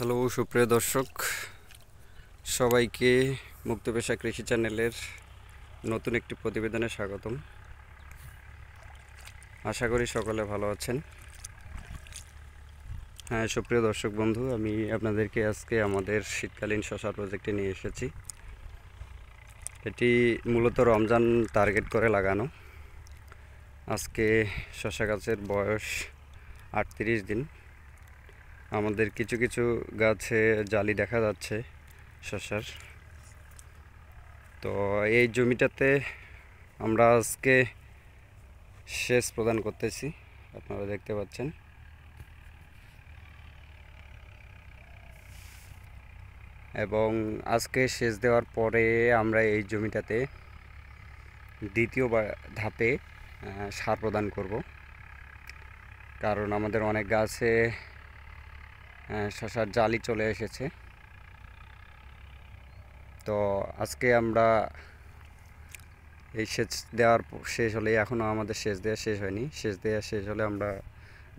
Hello সুপ্রিয় দর্শক, সবাইকে মুক্ত পেশা কৃষি চ্যানেলের নতুন একটি প্রতিবেদনে স্বাগতম। আশা করি সকলে ভালো আছেন। হ্যাঁ সুপ্রিয় দর্শক বন্ধু, আমি আপনাদেরকে আজকে আমাদের শীতকালীন শশা প্রজেক্টে নিয়ে এসেছি। এটি মূলত রমজান টার্গেট করে লাগানো। আজকে শশা গাছের বয়স 38 দিন। আমাদের কিছু কিছু গাছে জালি দেখা যাচ্ছে শশার। তো এই জমিটাতে আমরা আজকে সেচ প্রদান করতেছি, আপনারা দেখতে পাচ্ছেন। এবং আজকে সেচ দেওয়ার পরে আমরা এই জমিটাতে দ্বিতীয় ধাপে সার প্রদান করব, কারণ আমাদের অনেক গাছে শশার জালি চলে এসেছে। তো আজকে আমরা এই সেচ দেওয়ার শেষ হলে, এখনও আমাদের সেচ দেওয়া শেষ হয়নি, সেচ দেওয়া শেষ হলে আমরা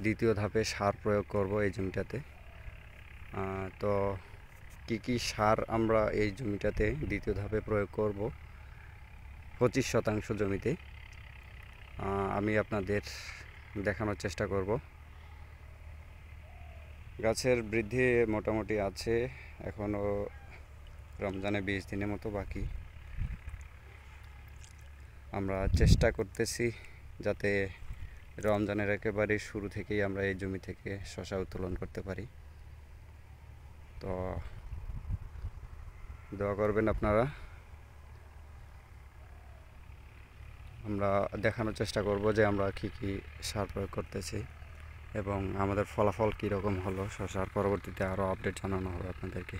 দ্বিতীয় ধাপে সার প্রয়োগ করব এই জমিটাতে। তো কি সার আমরা এই জমিটাতে দ্বিতীয় ধাপে প্রয়োগ করব 25% জমিতে, আমি আপনাদের দেখানোর চেষ্টা করব। গাছের বৃদ্ধি মোটামুটি আছে, এখনও রমজানে 20 দিনের মতো বাকি। আমরা চেষ্টা করতেছি যাতে রমজানের একেবারে শুরু থেকেই আমরা এই জমি থেকে শশা উত্তোলন করতে পারি। তো দোয়া করবেন আপনারা। আমরা দেখানোর চেষ্টা করব যে আমরা কি সার প্রয়োগ করতেছি এবং আমাদের ফলাফল কীরকম হলো শশার। পরবর্তীতে আরও আপডেট জানানো হবে আপনাদেরকে।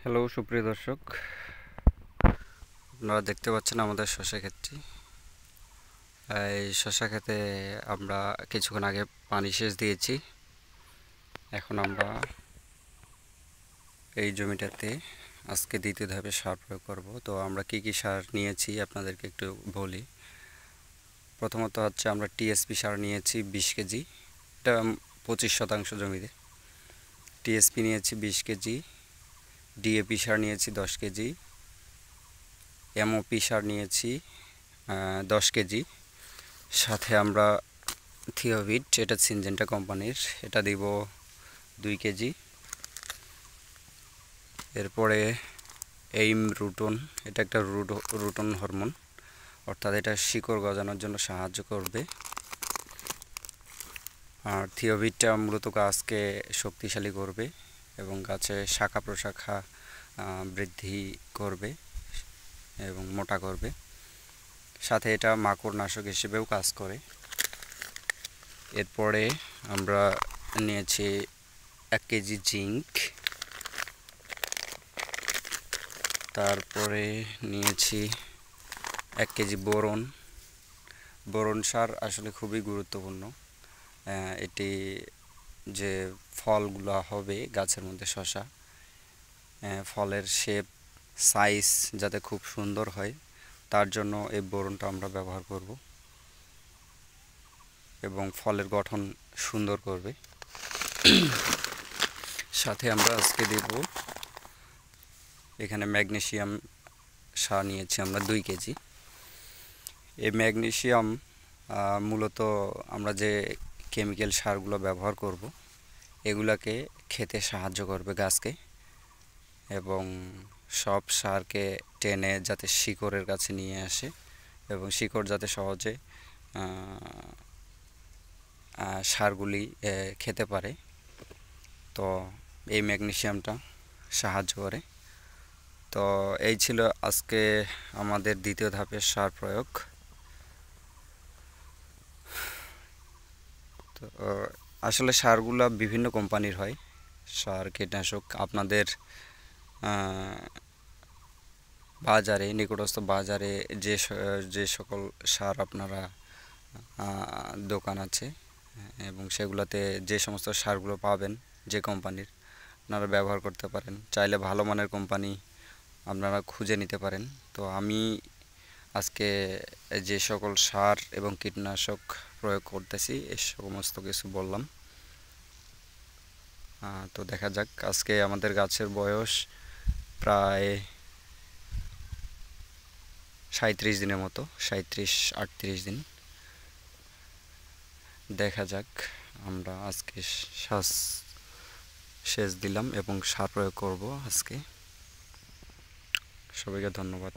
হ্যালো সুপ্রিয় দর্শক, আপনারা দেখতে পাচ্ছেন আমাদের শশা ক্ষেতটি। এই শশা ক্ষেতে আমরা কিছুক্ষণ আগে পানি সেচ দিয়েছি। এখন আমরা এই জমিটাতে আজকে দ্বিতীয় ধাপে সার প্রয়োগ করব। তো আমরা কি সার নিয়েছি আপনাদেরকে একটু বলি। প্রথমত হচ্ছে আমরা টিএসপি সার নিয়েছি 20 কেজি, এটা 25% জমিতে। টিএসপি নিয়েছি 20 কেজি, ডিএপি সার নিয়েছি 10 কেজি, এমওপি সার নিয়েছি 10 কেজি। সাথে আমরা থিওভিট, এটা সিনজেন্টা কোম্পানির, এটা দিব 2 কেজি। এরপরে এইম রুটন, এটা একটা রুটন হরমোন, অর্থাৎ এটা শিকড় গজানোর জন্য সাহায্য করবে। আর থিওভিটটা মূলত গাছকে শক্তিশালী করবে এবং গাছে শাখা প্রশাখা বৃদ্ধি করবে এবং মোটা করবে। সাথে এটা মাকড় নাশক হিসেবেও কাজ করে। এরপরে আমরা নিয়েছি 1 কেজি জিঙ্ক, তারপরে নিয়েছি 1 কেজি বোরন। বোরন সার আসলে খুবই গুরুত্বপূর্ণ। এটি যে ফলগুলো হবে গাছের মধ্যে শশা, ফলের শেপ সাইজ যাতে খুব সুন্দর হয়, তার জন্য এই বোরনটা আমরা ব্যবহার করব এবং ফলের গঠন সুন্দর করবে। সাথে আমরা আজকে দেব এখানে ম্যাগনেসিয়াম সার নিয়েছি আমরা 2 কেজি। এই ম্যাগনেসিয়াম মূলত আমরা যে কেমিক্যাল সারগুলো ব্যবহার করব এগুলাকে খেতে সাহায্য করবে গাছকে, এবং সব সারকে টেনে যাতে শিকড়ের কাছে নিয়ে আসে এবং শিকড় যাতে সহজে সারগুলি খেতে পারে। তো এই ম্যাগনেসিয়ামটা সাহায্য করে। তো এই ছিল আজকে আমাদের দ্বিতীয় ধাপের সার প্রয়োগ। তো আসলে সারগুলো বিভিন্ন কোম্পানির হয়, সার কীটনাশক। আপনাদের বাজারে, নিকটস্থ বাজারে যে সকল সার আপনারা দোকান আছে এবং সেগুলোতে যে সমস্ত সারগুলো পাবেন যে কোম্পানির, আপনারা ব্যবহার করতে পারেন। চাইলে ভালো মানের কোম্পানি আপনারা খুঁজে নিতে পারেন। তো আমি আজকে যে সকল সার এবং কীটনাশক প্রয়োগ করতেছি, এই সমস্ত কিছু বললাম। তো দেখা যাক, আজকে আমাদের গাছের বয়স প্রায় 37 দিনের মতো, 37-38 দিন। দেখা যাক, আমরা আজকে সেচ দিলাম এবং সার প্রয়োগ করব আজকে। সবাইকে ধন্যবাদ।